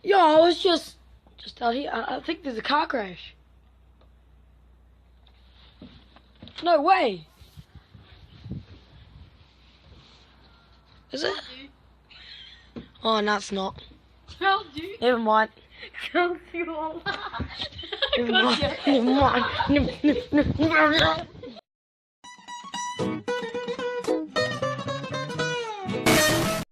Yo, I was just out here. I think there's a car crash. No way. Is it? Oh, no, it's not. Told you. Never mind. Told you all. Never mind. Never mind.